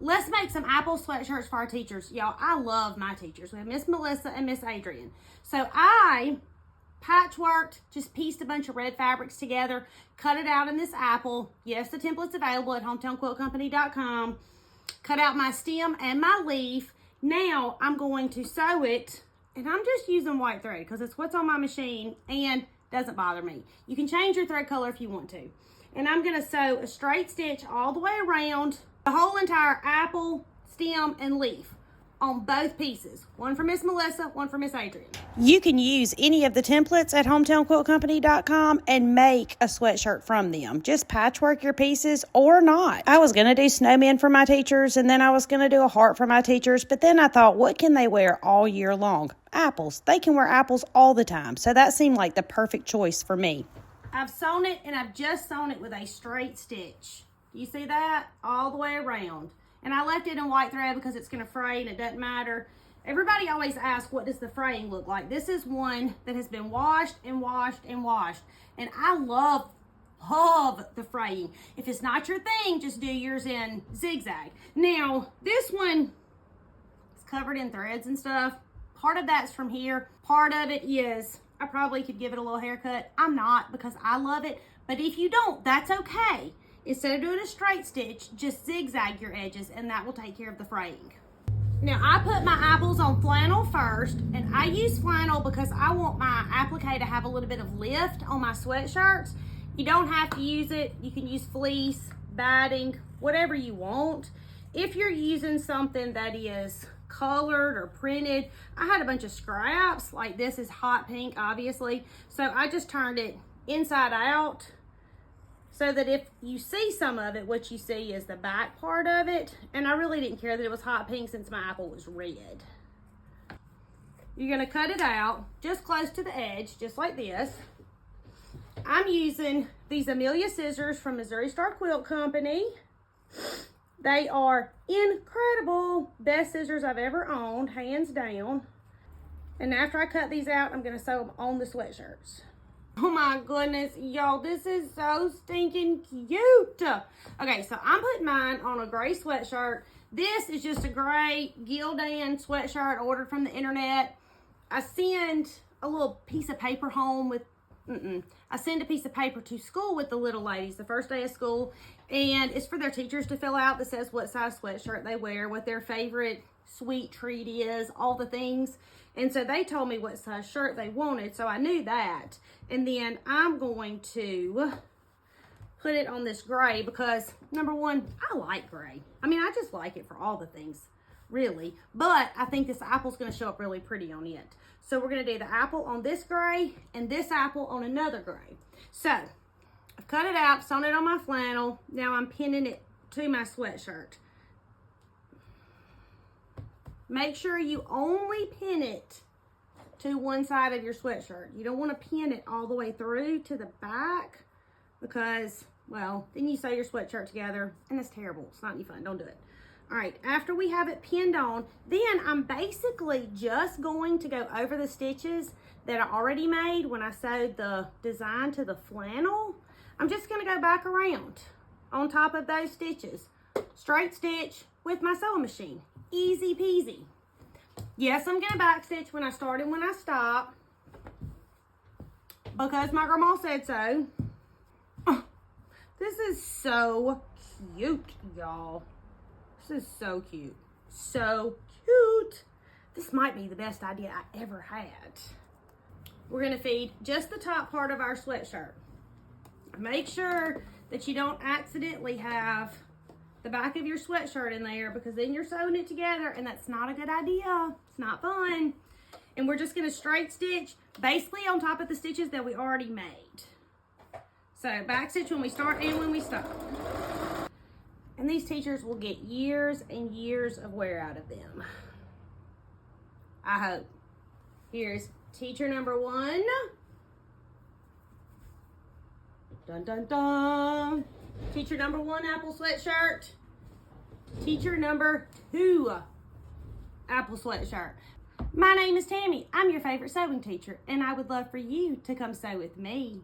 let's make some apple sweatshirts for our teachers. Y'all, I love my teachers. We have Miss Melissa and Miss Adrian. So I patchworked, just pieced a bunch of red fabrics together, cut it out in this apple. Yes, the template's available at hometownquiltcompany.com. Cut out my stem and my leaf. Now I'm going to sew it, and I'm just using white thread because it's what's on my machine and doesn't bother me. You can change your thread color if you want to. And I'm going to sew a straight stitch all the way around the whole entire apple, stem, and leaf on both pieces. One for Miss Melissa, one for Miss Adrian. You can use any of the templates at hometownquiltcompany.com and make a sweatshirt from them. Just patchwork your pieces or not. I was going to do snowmen for my teachers, and then I was going to do a heart for my teachers, but then I thought, what can they wear all year long? Apples. They can wear apples all the time, so that seemed like the perfect choice for me. I've sewn it, and I've just sewn it with a straight stitch. You see that? All the way around. And I left it in white thread because it's going to fray and it doesn't matter. Everybody always asks, what does the fraying look like? This is one that has been washed and washed and washed. And I love the fraying. If it's not your thing, just do yours in zigzag. Now, this one is covered in threads and stuff. Part of that's from here. Part of it is, I probably could give it a little haircut. I'm not because I love it. But if you don't, that's okay. Instead of doing a straight stitch, just zigzag your edges and that will take care of the fraying. Now I put my apples on flannel first, and I use flannel because I want my applique to have a little bit of lift on my sweatshirts. You don't have to use it. You can use fleece, batting, whatever you want. If you're using something that is colored or printed, I had a bunch of scraps, like this is hot pink obviously, so I just turned it inside out so that if you see some of it, what you see is the back part of it. And I really didn't care that it was hot pink since my apple was red. You're gonna cut it out just close to the edge, just like this. I'm using these Amelia scissors from Missouri Star Quilt Company. They are incredible. Best scissors I've ever owned, hands down. And after I cut these out, I'm gonna sew them on the sweatshirts. Oh my goodness, y'all, this is so stinking cute. Okay, so I'm putting mine on a gray sweatshirt. This is just a gray Gildan sweatshirt ordered from the internet. I send a little piece of paper home with, I send a piece of paper to school with the little ladies the first day of school, and it's for their teachers to fill out that says what size sweatshirt they wear, what their favorite sweet treat is, all the things. And so they told me what size shirt they wanted, so I knew that. And then I'm going to put it on this gray because, number one, I like gray. I mean, I just like it for all the things, really. But I think this apple's going to show up really pretty on it. So we're going to do the apple on this gray and this apple on another gray. So I've cut it out, sewn it on my flannel. Now I'm pinning it to my sweatshirt. Make sure you only pin it to one side of your sweatshirt. You don't want to pin it all the way through to the back because, well, then you sew your sweatshirt together and it's terrible. It's not any fun. Don't do it. All right, after we have it pinned on, then I'm basically just going to go over the stitches that I already made when I sewed the design to the flannel. I'm just going to go back around on top of those stitches. Straight stitch with my sewing machine. Easy peasy. Yes, I'm going to back stitch when I start and when I stop because my grandma said so. Oh, this is so cute, y'all. This is so cute. So cute. This might be the best idea I ever had. We're going to feed just the top part of our sweatshirt. Make sure that you don't accidentally have the back of your sweatshirt in there because then you're sewing it together and that's not a good idea. It's not fun. And we're just going to straight stitch basically on top of the stitches that we already made. So back stitch when we start and when we stop. And these teachers will get years and years of wear out of them. I hope. Here's teacher number 1. Dun dun dun. Teacher number 1, apple sweatshirt. Teacher number 2, apple sweatshirt. My name is Tammy. I'm your favorite sewing teacher, and I would love for you to come sew with me.